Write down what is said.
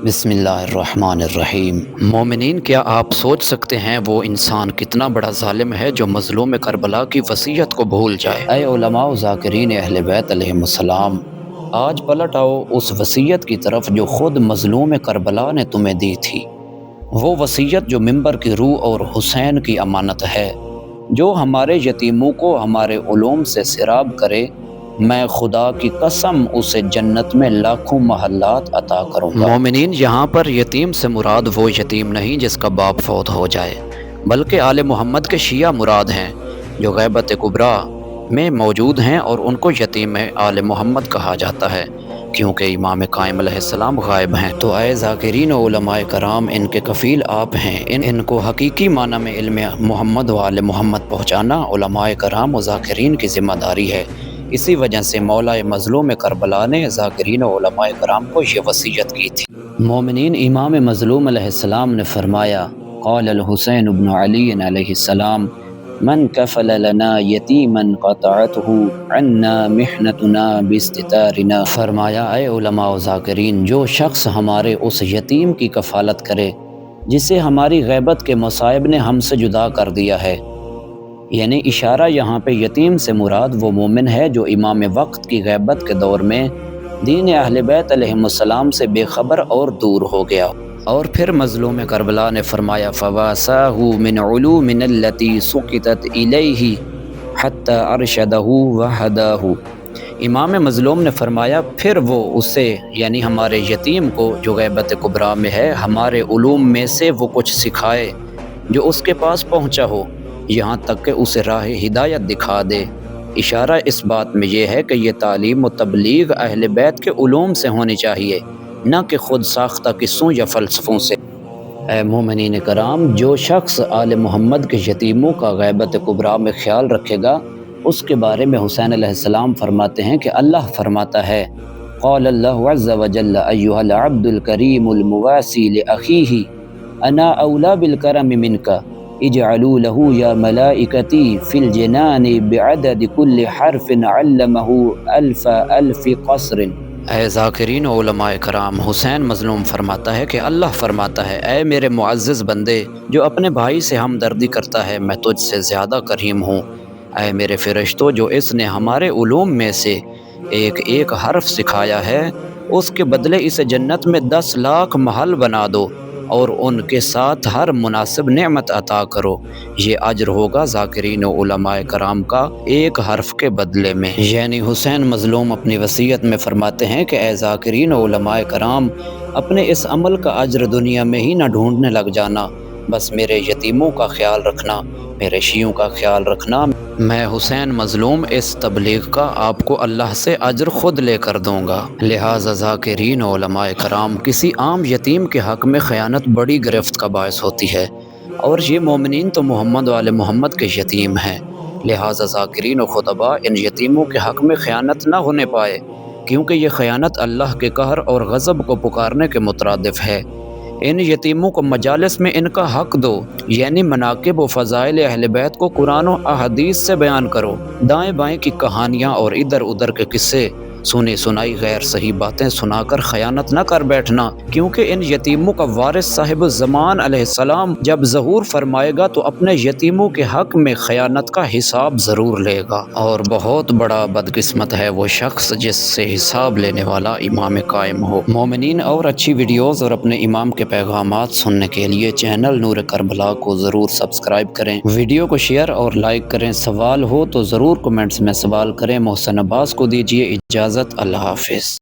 بسم اللہ الرحمن الرحیم۔ مومنین، کیا آپ سوچ سکتے ہیں وہ انسان کتنا بڑا ظالم ہے جو مظلوم کربلا کی وصیت کو بھول جائے؟ اے علماء و ذاکرین اہل بیت علیہم السلام، آج پلٹ آؤ اس وصیت کی طرف جو خود مظلوم کربلا نے تمہیں دی تھی۔ وہ وصیت جو منبر کی روح اور حسین کی امانت ہے، جو ہمارے یتیموں کو ہمارے علوم سے سیراب کرے، میں خدا کی قسم اسے جنت میں لاکھوں محلات عطا کروں گا۔ مومنین، یہاں پر یتیم سے مراد وہ یتیم نہیں جس کا باپ فوت ہو جائے، بلکہ آل محمد کے شیعہ مراد ہیں جو غیبت کبریٰ میں موجود ہیں، اور ان کو یتیم آل محمد کہا جاتا ہے کیونکہ امام قائم علیہ السلام غائب ہیں۔ تو اے ذاکرین و علماء کرام، ان کے کفیل آپ ہیں، ان کو حقیقی معنی میں علم محمد و آل محمد پہنچانا علماء کرام و ذاکرین کی ذمہ داری ہے۔ اسی وجہ سے مولا مظلوم کربلا نے ذاکرین و علماء کرام کو یہ وصیت کی تھی۔ مومنین، امام مظلوم علیہ السلام نے فرمایا، قال الحسین بن علی علیہ السلام، من کفل لنا یتیما قطعته عنا محنتنا باستتارنا۔ فرمایا، اے علماء و ذاکرین، جو شخص ہمارے اس یتیم کی کفالت کرے جسے ہماری غیبت کے مصائب نے ہم سے جدا کر دیا ہے، یعنی اشارہ یہاں پہ یتیم سے مراد وہ مومن ہے جو امام وقت کی غیبت کے دور میں دین اہل بیت علیہم السلام سے بے خبر اور دور ہو گیا۔ اور پھر مظلوم کربلا نے فرمایا، فَوَاسَاهُ مِنْ عُلُومِنَا الَّتِي سُقِطَتْ إِلَيْهِ حَتَّى أَرْشَدَهُ وَهَدَاهُ۔ امام مظلوم نے فرمایا، پھر وہ اسے یعنی ہمارے یتیم کو جو غیبت کبریٰ میں ہے، ہمارے علوم میں سے وہ کچھ سکھائے جو اس کے پاس پہنچا ہو، یہاں تک کہ اسے راہ ہدایت دکھا دے۔ اشارہ اس بات میں یہ ہے کہ یہ تعلیم و تبلیغ اہل بیت کے علوم سے ہونی چاہیے، نہ کہ خود ساختہ قصوں یا فلسفوں سے۔ اے مومنین کرام، جو شخص آل محمد کے یتیموں کا غیبت کبریٰ میں خیال رکھے گا، اس کے بارے میں حسین علیہ السلام فرماتے ہیں کہ اللہ فرماتا ہے، قال اللہ عز وجل، ایھا العبد الکریم المواسی لأخیہ انا اولی بالکرم منک اجعلوا له یا ملائکتی فی الجنان بعدد کل حرف علمہ الف قصر۔ اے ذاکرین و علماء کرام، حسین مظلوم فرماتا ہے کہ اللہ فرماتا ہے، اے میرے معزز بندے جو اپنے بھائی سے ہمدردی کرتا ہے، میں تجھ سے زیادہ کریم ہوں۔ اے میرے فرشتوں، جو اس نے ہمارے علوم میں سے ایک ایک حرف سکھایا ہے، اس کے بدلے اسے جنت میں 10 لاکھ محل بنا دو اور ان کے ساتھ ہر مناسب نعمت عطا کرو۔ یہ اجر ہوگا ذاکرین و علماء کرام کا ایک حرف کے بدلے میں۔ یعنی حسین مظلوم اپنی وصیت میں فرماتے ہیں کہ اے ذاکرین و علماء کرام، اپنے اس عمل کا اجر دنیا میں ہی نہ ڈھونڈنے لگ جانا، بس میرے یتیموں کا خیال رکھنا، میرے شیعوں کا خیال رکھنا۔ میں حسین مظلوم اس تبلیغ کا آپ کو اللہ سے اجر خود لے کر دوں گا۔ لہٰذا ذاکرین و علماء کرام، کسی عام یتیم کے حق میں خیانت بڑی گرفت کا باعث ہوتی ہے، اور یہ مومنین تو محمد و آل محمد کے یتیم ہیں۔ لہٰذا ذاکرین و خطباء، ان یتیموں کے حق میں خیانت نہ ہونے پائے، کیونکہ یہ خیانت اللہ کے قہر اور غضب کو پکارنے کے مترادف ہے۔ ان یتیموں کو مجالس میں ان کا حق دو، یعنی مناقب و فضائل اہل بیت کو قرآن و احادیث سے بیان کرو۔ دائیں بائیں کی کہانیاں اور ادھر ادھر کے قصے، سنی سنائی غیر صحیح باتیں سنا کر خیانت نہ کر بیٹھنا، کیونکہ ان یتیموں کا وارث صاحب الزمان علیہ السلام جب ظہور فرمائے گا تو اپنے یتیموں کے حق میں خیانت کا حساب ضرور لے گا، اور بہت بڑا بدقسمت ہے وہ شخص جس سے حساب لینے والا امام قائم ہو۔ مومنین، اور اچھی ویڈیوز اور اپنے امام کے پیغامات سننے کے لیے چینل نور کربلا کو ضرور سبسکرائب کریں، ویڈیو کو شیئر اور لائک کریں۔ سوال ہو تو ضرور کمنٹس میں سوال کریں۔ محسن عباس کو دیجیے اجازت، اللہ حافظ۔